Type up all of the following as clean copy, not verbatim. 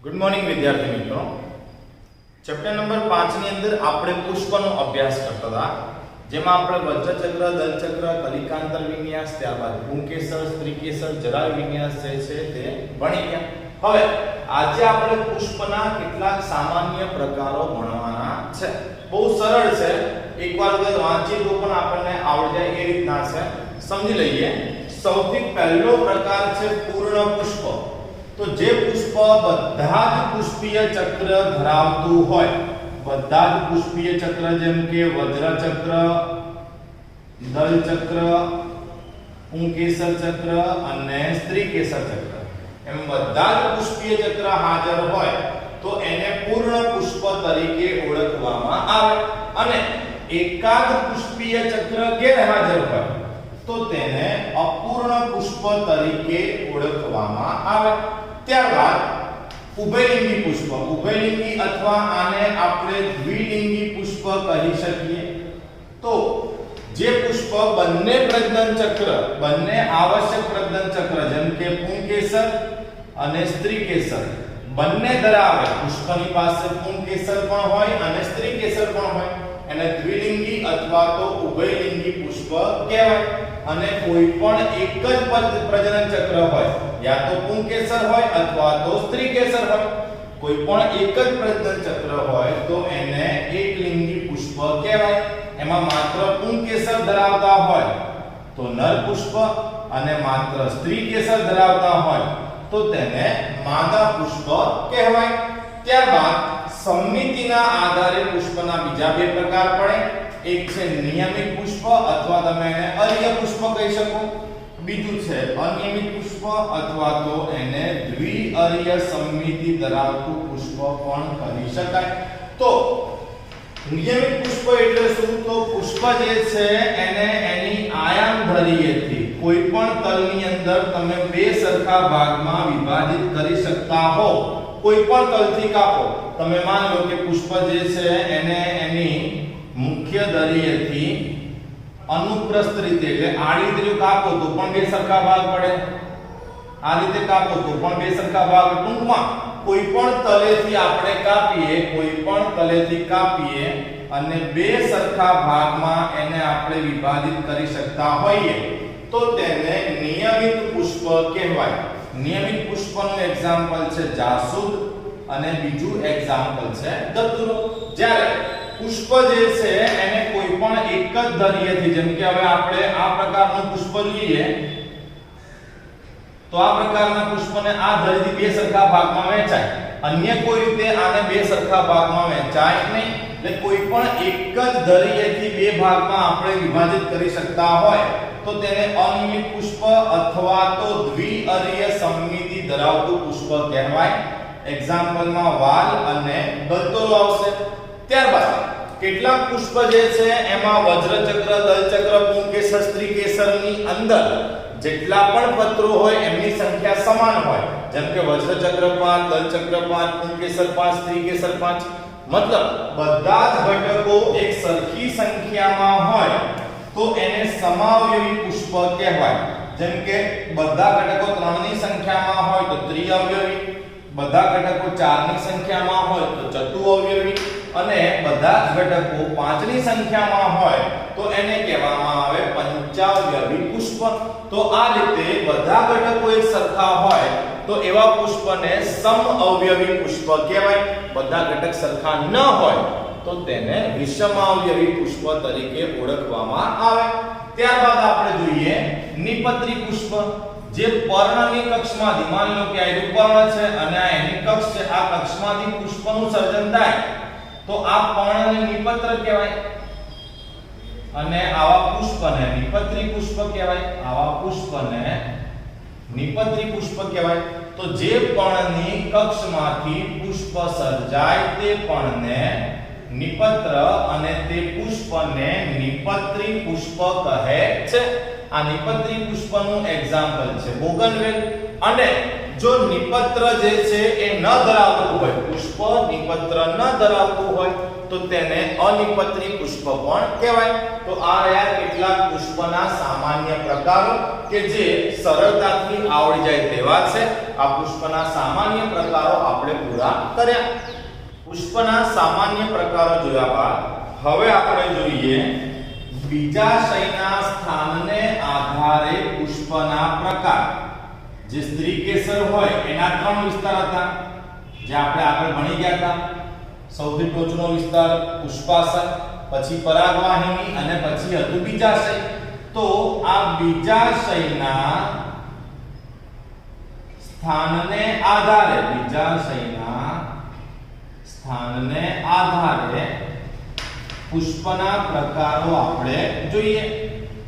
Good morning વિદ્યાર્થી મિત્રો। Chapter number 5 ની અંદર આપણે પુષ્પનો અભ્યાસ કરતા હતા, જેમાં આપણે વજ્રચક્ર, દલચક્ર, કલિકાંતર વિન્યાસ, ત્યારબાદ પુંકેસર, સ્ત્રીકેસર, જરાળ વિન્યાસ જે છે તે ભણી ગયા। હવે આજે આપણે પુષ્પના કેટલાક સામાન્ય પ્રકારો ભણવાના છે। બહુ સરળ છે, એકવાર વખત વાંચીએ તો પણ આપણને આવડી જાય એ રીતના છે। સમજી લઈએ। સૌથી પહેલો પ્રકાર છે પૂર્ણ પુષ્પ। તો જે પુષ્પ બધા જ પુષ્પીય ચક્ર ધરાવતું હોય, બધા જ પુષ્પીય ચક્ર જેમ કે વજ્રચક્ર, દલચક્ર, પુંકેસર ચક્ર અને સ્ત્રીકેસર ચક્ર, એમ બધા જ પુષ્પીય ચક્ર હાજર હોય તો એને પૂર્ણ પુષ્પ તરીકે ઓળખવામાં આવે। અને એકાદ પુષ્પીય ચક્ર ગેરહાજર હોય તો તેને અપૂર્ણ પુષ્પ તરીકે ઓળખવામાં આવે। ત્યારબાદ ઉભયલિંગી પુષ્પ, ઉભયલિંગી અથવા આને આપણે દ્વિલિંગી પુષ્પ કહી શકીએ। તો જે પુષ્પ બંને પ્રજનન ચક્ર, બંને આવશ્યક પ્રજનન ચક્ર જેમ કે પુંકેસર અને સ્ત્રીકેસર બંને ધરાવે, પુષ્પની પાસે પુંકેસર પણ હોય અને સ્ત્રીકેસર પણ હોય, એને દ્વિલિંગી અથવા તો ઉભયલિંગી પુષ્પ કહેવાય। અને કોઈ પણ એક જ પ્રજનન ચક્ર હોય, યા તો પુંકેસર હોય અથવા તો સ્ત્રીકેસર હોય, કોઈ પણ એક જ પ્રજનન ચક્ર હોય તો એને એકલિંગી પુષ્પ કહેવાય। એમાં માત્ર પુંકેસર ધરાવતા હોય તો નર પુષ્પ અને માત્ર સ્ત્રીકેસર ધરાવતા હોય તો તેને માદા પુષ્પ કહેવાય। ત્યારબાદ સમમિતિના આધારે પુષ્પના બીજા બે પ્રકાર પડે। એક છે નિયમિત પુષ્પ અથવા તમે એને અર્ય પુષ્પ કહી શકો, બીજું છે અનિયમિત પુષ્પ અથવા તો એને દ્વિઅર્ય સમમિતિ ધરાવતું પુષ્પ પણ કહી શકાય। તો નિયમિત પુષ્પ એટલે શું? તો પુષ્પ જે છે એને એની આયામ ધરીએથી કોઈ પણ તલની અંદર તમે બે સરખા ભાગમાં વિભાજિત કરી શકતા હો। કોઈ પણ તલથી કાપો, તમે માન લો કે પુષ્પ જે છે એને એની મુખ્ય ધરીએથી અનુપ્રસ્થ રીતે એટલે આડી રીતે કાપો તો પણ બે સરખા ભાગ પડે, આ રીતે કાપો તો પણ બે સરખા ભાગ। ટૂંકમાં કોઈ પણ તલેથી આપણે કાપીએ, કોઈ પણ તલેથી કાપીએ અને બે સરખા ભાગમાં એને આપણે વિભાજિત કરી શકતા હોઈએ તો તેને નિયમિત પુષ્પ કહેવાય। નિયમિત પુષ્પનું એક્ઝામ્પલ છે જાસૂદ અને બીજું એક્ઝામ્પલ છે દત્તુરો। જ્યારે પુષ્પ જે છે એને કોઈ પણ એક જ ધરીએથી, જેમ કે હવે આપણે આ પ્રકારનું પુષ્પ લઈએ તો આ પ્રકારના પુષ્પને આ ધરીથી બે સરખા ભાગમાં વહેંચાય, અન્ય કોઈ રીતે આને બે સરખા ભાગમાં વહેંચાય નહીં। એટલે કોઈ પણ એક જ ધરીએથી બે ભાગમાં આપણે વિભાજિત કરી શકતા હોય તો તેને અનિયમિત પુષ્પ અથવા તો દ્વિઅર્ય સમમિતિ ધરાવતું પુષ્પ કહેવાય। એક્ઝામ્પલમાં વાલ અને દત્તોરો આવશે। ત્યારબાદ કેટલાક પુષ્પ જે છે એમાં વજ્રચક્ર, દલચક્ર, પુંકેસર, સ્ત્રીકેસરની અંદર જેટલા પણ પત્રો હોય એમની સંખ્યા સમાન હોય, જેમ કે વજ્રચક્ર 5, દલચક્ર 5, પુંકેસર 5, સ્ત્રીકેસર 5, મતલબ બધા જ ઘટકો એક સરખી સંખ્યામાં હોય તો એને સમાવયવી પુષ્પ કહેવાય। જેમ કે બધા ઘટકો 3 ની સંખ્યામાં હોય તો ત્રિઅવયવી, બધા ઘટકો 4 ની સંખ્યામાં હોય તો ચતુઅવયવી અને બધા જ ઘટકો 5 ની સંખ્યામાં હોય તો એને કહેવામાં આવે પંચાવયવી પુષ્પ। તો આ રીતે બધા ઘટકો એક સરખા હોય તો એવા પુષ્પને સમઅવયવી પુષ્પ કહેવાય। બધા ઘટક સરખા ન હોય તો તેને વિષમાવયવી પુષ્પ તરીકે ઓળખવામાં આવે। ત્યારબાદ આપણે જોઈએ નિપત્રી પુષ્પ। જે પર્ણની કક્ષમાંથી, માન લો કે આ પર્ણ છે અને આ એની કક્ષ છે, આ કક્ષમાંથી પુષ્પનું સર્જન થાય તો આ પર્ણને નિપત્ર કહેવાય અને આવા પુષ્પને નિપત્રી પુષ્પ કહેવાય। આવા પુષ્પને નિપત્રી પુષ્પ કહેવાય। તો જે પર્ણની કક્ષમાંથી પુષ્પ સર્જાય તે પર્ણને નિપત્ર અને તે પુષ્પને નિપત્રી પુષ્પ કહે છે। આ નિપત્રી પુષ્પનું એક્ઝામ્પલ છે બોગનવેલ અને જો નિપત્ર જે છે એ ન ધરાવતું હોય, પુષ્પ નિપત્ર ન ધરાવતું હોય તો તેને અનિપત્રી પુષ્પ પણ કહેવાય. તો આ રહ્યા કેટલાક પુષ્પના સામાન્ય પ્રકારો કે જે સરળતાથી આવડી જાય તેવા છે. આ પુષ્પના સામાન્ય પ્રકારો આપણે પૂરા કર્યા. પુષ્પના સામાન્ય પ્રકારો જોયા બાદ હવે આપણે જોઈએ બીજાશયના સ્થાનને આધારે પુષ્પના પ્રકાર. જે સ્ત્રી કેસર હોય એના 3 વિસ્તાર હતા જે આપણે આગળ ભણી ગયા હતા. સૌથી ટોચનો વિસ્તાર પુષ્પાસન, પછી પરાગવાહિની અને પછી હતું બીજાશય. તો આ બીજાશયના સ્થાનને આધારે પુષ્પના પ્રકારો આપણે જોઈએ.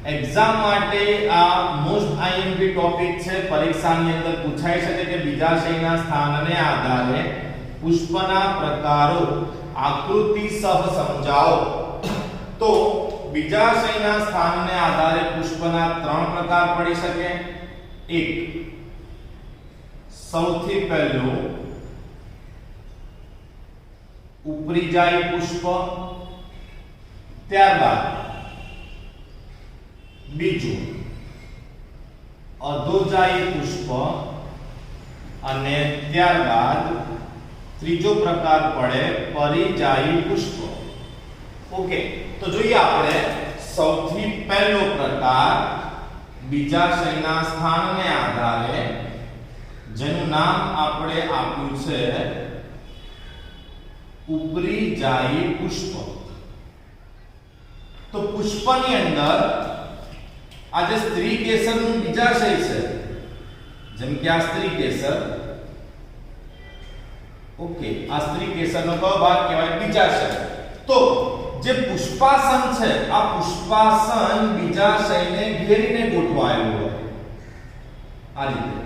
એક્ઝામ માટે આ મોસ્ટ આઈએમપી ટોપિક છે. પરીક્ષાની અંદર પૂછાઈ શકે કે બીજાશયના સ્થાનને આધારે પુષ્પના પ્રકારો આકૃતિ સહ સમજાવો. તો બીજાશયના સ્થાનને આધારે પુષ્પના 3 પ્રકાર પડી શકે. એક, સૌથી પહેલું ઉપરીજાયી પુષ્પ, ત્યારબાદ બીજું અધોજાયી પુષ્પ અને ત્યારબાદ ત્રીજો પ્રકાર પડે પરિજાયી પુષ્પ. ઓકે, તો જોઈએ આપણે સૌથી પહેલો પ્રકાર બીજાશયના સ્થાનને આધારે જેનું નામ આપણે આપ્યું છે ઉપરીજાયી પુષ્પ. તો પુષ્પની અંદર આ જે સ્ત્રી કેસરનું બીજાશય છે, જેમ કે આ સ્ત્રી કેસર, ઓકે, આ સ્ત્રી કેસરનો કયો ભાગ કહેવાય? બીજાશય. તો જે પુષ્પાસન છે, આ પુષ્પાસન બીજાશયને ઘેરીને ગોઠવાયેલું હોય આ રીતે.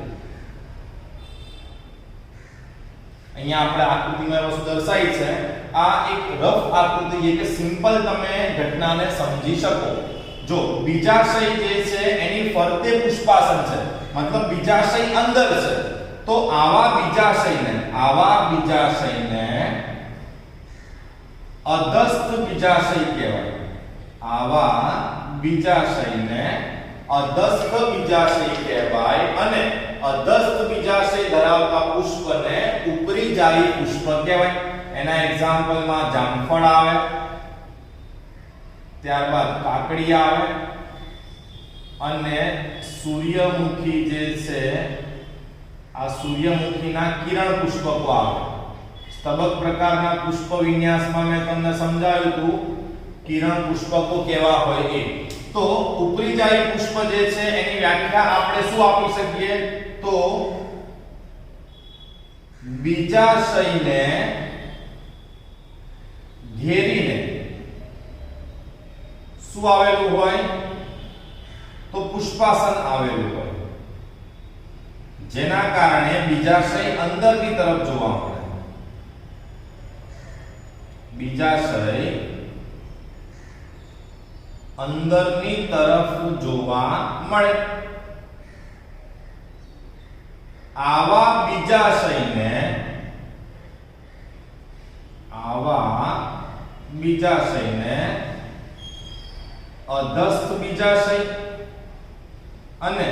અહીંયા આપણે આકૃતિમાં વસ્તુ દર્શાવી છે. આ એક રફ આકૃતિ છે કે સિમ્પલ તમે ઘટનાને સમજી શકો. જો બીજાશય જે છે એની ફરતે પુષ્પાસન છે, મતલબ બીજાશય અંદર છે. તો આવા બીજાશયને અધસ્થ બીજાશય કહેવાય. આવા બીજાશયને અધસ્થ બીજાશય કહેવાય અને અધસ્થ બીજાશય ધરાવતા પુષ્પને ઉપરીજાયી પુષ્પ કહેવાય. એના એક્ઝામ્પલમાં જામફળ આવે, ત્યારબાદ કાકડી આવે અને સૂર્યમુખી જે છે આ સૂર્યમુખીના કિરણ પુષ્પકો આવે. સ્તબક પ્રકારના પુષ્પ વિન્યાસમાં મેં તમને સમજાવ્યું હતું કિરણ પુષ્પકો કેવા હોય એ. તો ઉપરીજાયી પુષ્પ જે છે એની વ્યાખ્યા આપણે શું આપી શકીએ? તો બીજાશયને ઘેરીને શું આવેલું હોય? તો પુષ્પાસન આવેલું હોય, જેના કારણે બીજાશય અંદરની તરફ જોવા મળે. બીજાશય અંદરની તરફ જોવા મળે. આવા બીજાશયને અધસ્થ બીજાશય અને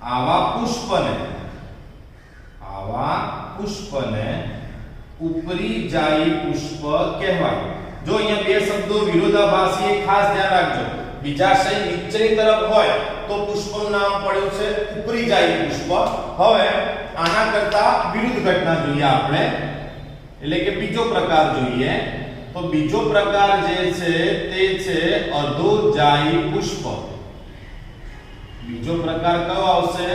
આવા પુષ્પને ઉપરીજાયી પુષ્પ કહેવાય. જો અહીંયા બે શબ્દો વિરોધાભાસી છે, ખાસ ધ્યાન રાખજો. બીજાશય નીચેની તરફ હોય તો પુષ્પનું નામ પડ્યું છે ઉપરીજાયી પુષ્પ. હવે આના કરતા વિરુદ્ધ ઘટના જોઈએ આપણે, એટલે કે બીજો પ્રકાર જોઈએ. તો બીજો પ્રકાર જે છે તે છે અધોજાયી પુષ્પ. બીજો પ્રકાર કયો આવશે?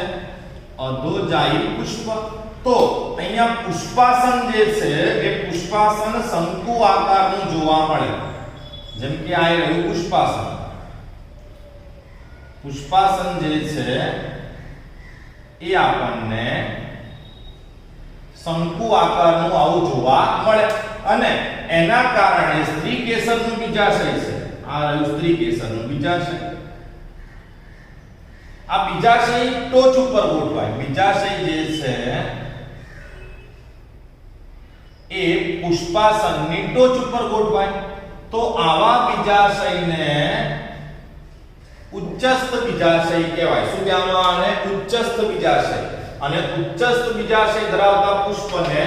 અધોજાયી પુષ્પ. તો અહીંયા પુષ્પાસન જે છે એ પુષ્પાસન શંકુ આકારનું જોવા મળે. જેમ કે આ રહ્યું પુષ્પાસન. પુષ્પાસન જે છે એ આપણને શંકુ આકારનું આવું જોવા મળે અને એના કારણે સ્ત્રી કેસરનું બીજાશય છે. આ રહ્યું સ્ત્રી કેસરનું બીજાશય. આ બીજાશય ટોચ ઉપર ગોઠવાય. બીજાશય જે છે એ પુષ્પાસનની ટોચ ઉપર ગોઠવાય. તો આવા બીજાશયને ઉચ્ચસ્થ બીજાશય કહેવાય. શું કહેવામાં આવે? ઉચ્ચસ્થ બીજાશય. અને ઉચ્ચસ્થ બીજાશય ધરાવતા પુષ્પને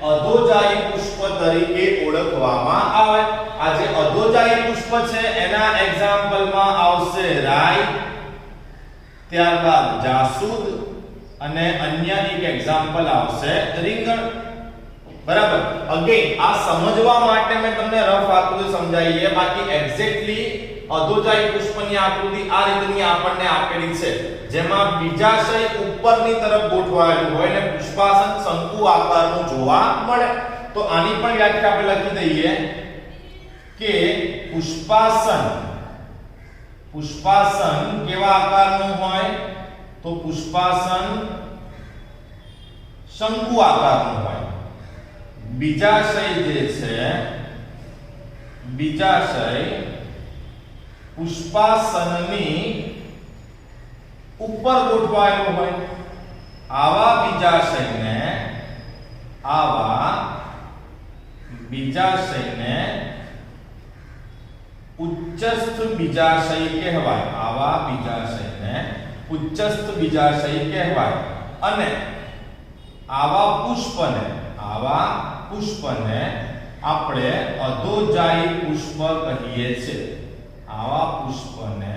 અધોજાયી પુષ્પ તરીકે ઓળખવામાં આવે. આ જે અધોજાયી પુષ્પ છે એના એક્ઝામ્પલમાં આવશે રાઈ, ત્યારબાદ જાસૂદ અને અન્ય એક એક્ઝામ્પલ આવશે રીંગણ. બરાબર. અગેન આ સમજવા માટે મેં તમને રફ આકૃતિ સમજાવી છે. બાકી એક્ઝેક્ટલી અધોજાયી પુષ્પની આકૃતિ આ રીતની આપણને આપેલી છે, જેમાં બીજાશય ઉપરની તરફ ગોઠવાયેલું હોય અને પુષ્પાસન શંકુ આકારનું જોવા મળે. તો આની પણ વ્યાખ્યા આપણે લખી દઈએ કે પુષ્પાસન કેવા આકારનું હોય? તો પુષ્પાસન શંકુ આકારનું હોય. બીજાશય જે છે, બીજાશય પુષ્પાસનની ઉપર ગોઠવાયેલું હોય. આવા બીજાશયને ઉચ્ચસ્થ બીજાશય કહેવાય. આવા બીજાશયને ઉચ્ચસ્થ બીજાશય કહેવાય. અને આવા પુષ્પને આપણે અધોજાયી પુષ્પ કહીએ છીએ. આવા પુષ્પને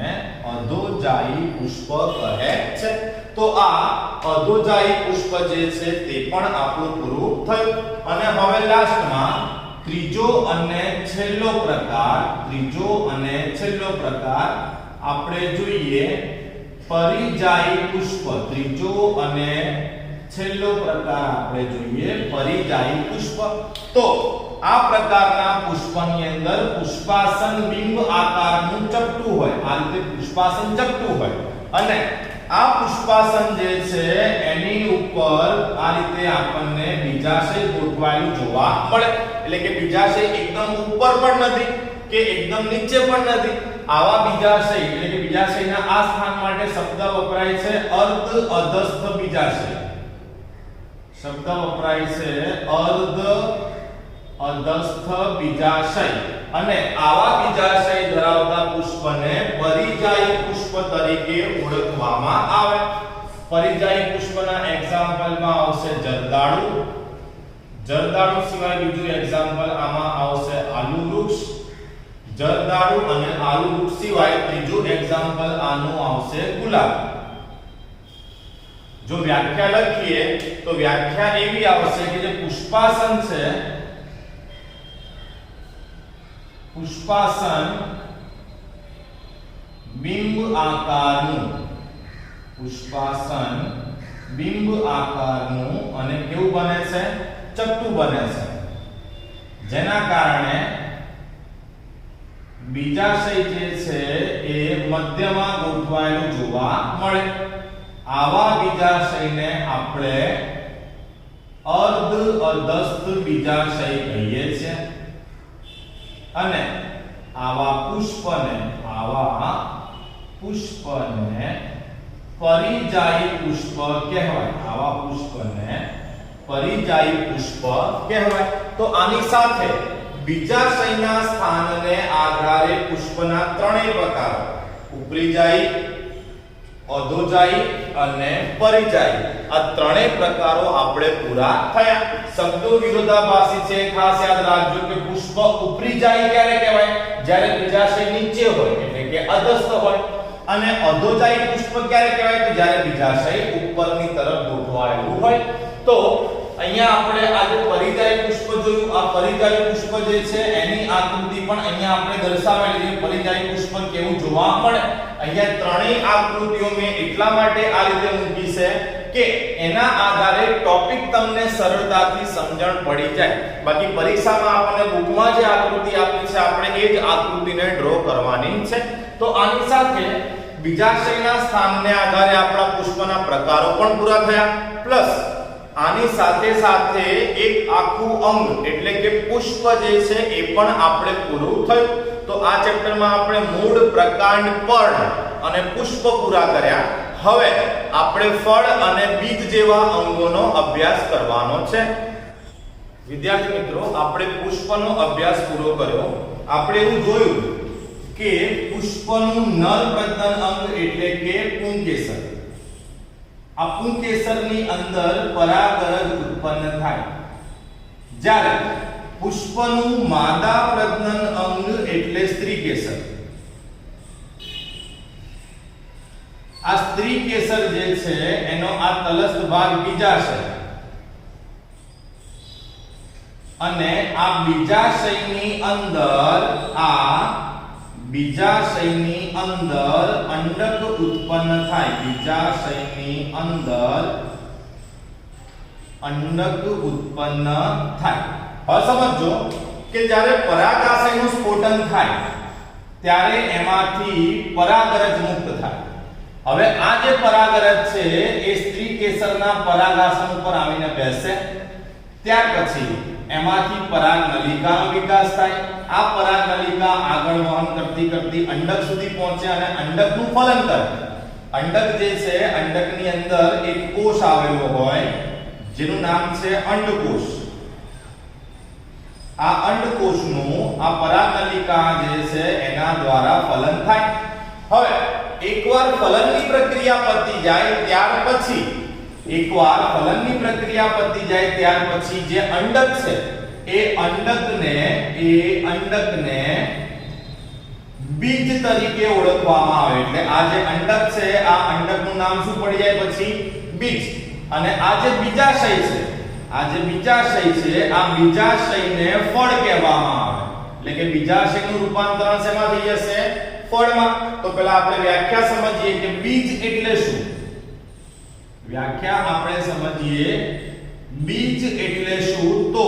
અધોજાયી પુષ્પ કહે છે. તો આ અધોજાયી પુષ્પ જે છે તે પણ આપણું પૂરું થયું. અને હવે લાસ્ટમાં ત્રીજો અને છેલ્લો પ્રકાર આપણે જોઈએ પરિજાયી પુષ્પ. ત્રીજો અને છેલ્લો પ્રકાર આપણે જોઈએ પરિજાયી પુષ્પ. તો આ પ્રકારના પુષ્પની અંદર પુષ્પાસન બિંબ આકારનું ચપટું હોય. આ રીતે પુષ્પાસન ચપટું હોય અને આ પુષ્પાસન જે છે એની ઉપર આ રીતે આપણને બીજાશય ગોઠવાયેલું જોવા મળે. એટલે કે બીજાશય એકદમ ઉપર પણ નથી કે એકદમ નીચે પણ નથી. આવા બીજાશય એટલે કે બીજાશયના આ સ્થાન માટે શબ્દ વપરાય છે અર્ધ અધસ્થ બીજાશય. શબ્દ વપરાય છે અર્ધ અધસ્થ બીજાશય. અને આવા બીજાશય ધરાવતા પુષ્પને પરિજાયી પુષ્પ તરીકે ઓળખવામાં આવે. પરિજાયી પુષ્પના એક્ઝામ્પલમાં આવશે જરદાળુ. જરદાળુ સિવાય બીજું એક્ઝામ્પલ આમાં આવશે આલુ વૃક્ષ. જરદાળુ અને આલુ વૃક્ષ સિવાય ત્રીજું એક્ઝામ્પલ આનું આવશે ગુલાબ. જો વ્યાખ્યા લખીએ તો વ્યાખ્યા એવી આવશે કે જે પુષ્પાસન છે, પુષ્પાસન બિંબ આકારનું, પુષ્પાસન બિંબ આકારનું અને કેવું બને છે? ચપટું બને છે. જેના કારણે બીજાશય જે છે એ મધ્યમાં ગોઠવાયેલું જોવા મળે. આવા બીજાશયને આપણે અર્ધ અધસ્થ બીજાશય કહીએ છીએ. અને આવા પુષ્પને પરિજાયી પુષ્પ કહેવાય. આવા પુષ્પને પરિજાયી પુષ્પ કહેવાય. તો આની સાથે બીજાશયના સ્થાનને આધારે પુષ્પના ત્રણેય પ્રકારો ઉપરીજાયી, અધોજાયી અને પરિજાયી, આ ત્રણેય પ્રકારો આપણે પૂરા થયા. શબ્દો વિરોધાભાસી છે, ખાસ યાદ રાખજો કે પુષ્પ ઉપરીજાયી ક્યારે કહેવાય? જ્યારે બીજાશય નીચે હોય એટલે કે અધસ્થ હોય. અને અધોજાયી પુષ્પ ક્યારે કહેવાય? તો જ્યારે બીજાશય ઉપરની તરફ ગોઠવાયેલું હોય. તો અહીંયા આપણે આજે પરિજાયી પુષ્પ જોયું. આ પરિજાયી પુષ્પ જે છે એની આકૃતિ પણ અહીંયા આપણે દર્શાવેલી છે. પરિજાયી પુષ્પ કેવું જોવા મળે. અહીંયા ત્રણેય આકૃતિઓ મેં એટલા માટે આ રીતે મૂકી છે કે એના આધારે ટોપિક તમને સરળતાથી સમજણ પડી જાય. બાકી પરીક્ષામાં આપણને બુકમાં જે આકૃતિ આપી છે આપણે એ જ આકૃતિને ડ્રો કરવાની છે. તો આની સાથે બીજાશયના સ્થાનને આધારે આપણા પુષ્પના પ્રકારો પણ પૂરા થયા. પ્લસ આની સાથે સાથે એક આખું અંગ એટલે કે પુષ્પ જે છે એ પણ આપણે પૂરું થયું. તો આ ચેપ્ટરમાં આપણે મૂળ, પ્રકાંડ, પર્ણ અને પુષ્પ પૂરા કર્યા. હવે આપણે ફળ અને બીજ જેવા અંગોનો અભ્યાસ કરવાનો છે. વિદ્યાર્થી મિત્રો, આપણે પુષ્પનો અભ્યાસ પૂરો કર્યો. આપણે એવું જોયું કે પુષ્પનું નર પ્રજનન અંગ એટલે કે પુંકેસર. આ પુંકેસરની અંદર પરાગરજ ઉત્પન્ન થાય. જ્યારે પુષ્પનું માદા પ્રજનન અંગ એટલે સ્ત્રીકેસર. આ સ્ત્રીકેસર જે છે એનો આ તલસ્થ ભાગ બીજાશય, અને આ બીજાશયની અંદર અંડક ઉત્પન્ન થાય. બીજાશયની અંદર અંડક ઉત્પન્ન થાય. હવે સમજો કે જ્યારે પરાગાશયનું સ્ફોટન થાય ત્યારે એમાંથી પરાગરજ મુક્ત થાય. હવે આ જે પરાગરજ છે એ સ્ત્રીકેસરના પરાગાસન ઉપર આવીને બેસે. ત્યાર પછી એમાંથી પરાગનલિકાનો વિકાસ થાય. આ પરાગનલિકા આગળ વહન કરતી કરતી અંડક સુધી પહોંચે અને અંડકનું ફલન કરે. અંડક જે છે, અંડકની અંદર એક કોષ આવેલો હોય જેનું નામ છે અંડકોષ. આ અંડકોષનું આ પરાગનલિકા જે છે એના દ્વારા ફલન થાય. હવે એકવાર ફલનની પ્રક્રિયા પતી જાય ત્યાર પછી જે અંડક છે એ અંડકને બીજ તરીકે ઓળખવામાં આવે. એટલે આ જે અંડક છે આ અંડકનું નામ શું પડી જાય પછી? બીજ. અને આ જે બીજાશય છે આ બીજાશયને ફળ કહેવામાં આવે. એટલે કે બીજાશયનું રૂપાંતરણ શેમાં થઈ જશે? ફળમાં. તો પહેલા આપણે વ્યાખ્યા સમજીએ કે બીજ એટલે શું. વ્યાખ્યા આપણે સમજીએ બીજ એટલે શું. તો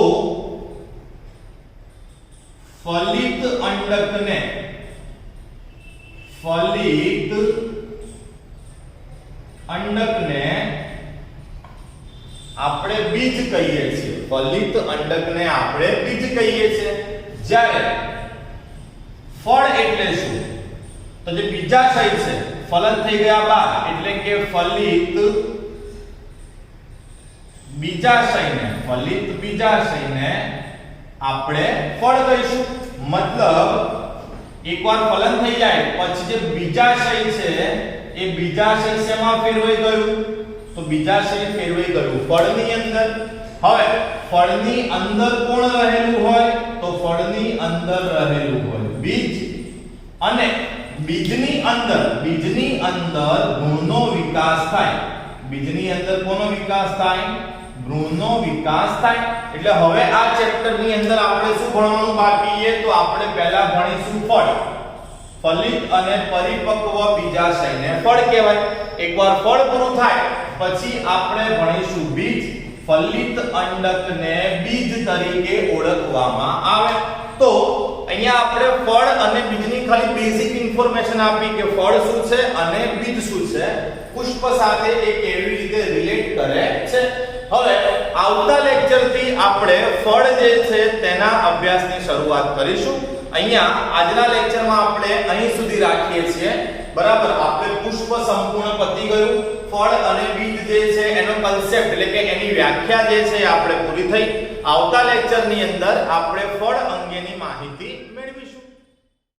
ફલિત અંડકને આપણે બીજ કહીએ છીએ. ફલિત અંડકને આપણે બીજ કહીએ છીએ. જ્યારે ફળ એટલે શું? તો જે બીજાશય છે ફલન થઈ ગયા બાદ એટલે કે ફલિત બીજાશયને આપણે ફળ કહીશું. મતલબ એકવાર ફલન થઈ જાય પછી જે બીજાશય છે એ બીજાશય શેમાં ફેરવાઈ ગયું? તો બીજાશય ફેરવાઈ ગયું ફળની અંદર. હવે ફળની અંદર કોણ રહેલું હોય? તો ફળની અંદર રહેલું હોય બીજ. અને બીજની અંદર ભ્રૂણનો વિકાસ થાય. બીજની અંદર કોનો વિકાસ થાય? ભ્રૂણનો વિકાસ થાય. એટલે હવે આ ચેપ્ટરની અંદર આપણે શું ભણવાનું બાકી છે? તો આપણે પહેલા ભણીશું ફળ. ફલિત અને પરિપક્વ બીજાશયને ફળ કહેવાય. એકવાર ફળ પૂરું થાય પછી આપણે ભણીશું બીજ. ફલિત અંડકને બીજ તરીકે ઓળખવામાં આવે. તો અહીંયા આપણે ફળ અને બીજની ખાલી બેઝિક ઇન્ફોર્મેશન આપી કે ફળ શું છે અને બીજ શું છે, પુષ્પ સાથે એ કેવી રીતે રિલેટ કરે છે. હવે આવતા લેક્ચરથી આપણે ફળ જે છે તેના અભ્યાસની શરૂઆત કરીશું. અહીંયા આજના લેક્ચરમાં આપણે અહીં સુધી રાખીએ છીએ. બરાબર, આપણે પુષ્પ સંપૂર્ણ પતી ગયું. ફળ અને બીજ જે છે એનો કન્સેપ્ટ એટલે કે એની વ્યાખ્યા જે છે આપણે પૂરી થઈ. આવતા લેક્ચરની અંદર આપણે ફળ અંગેની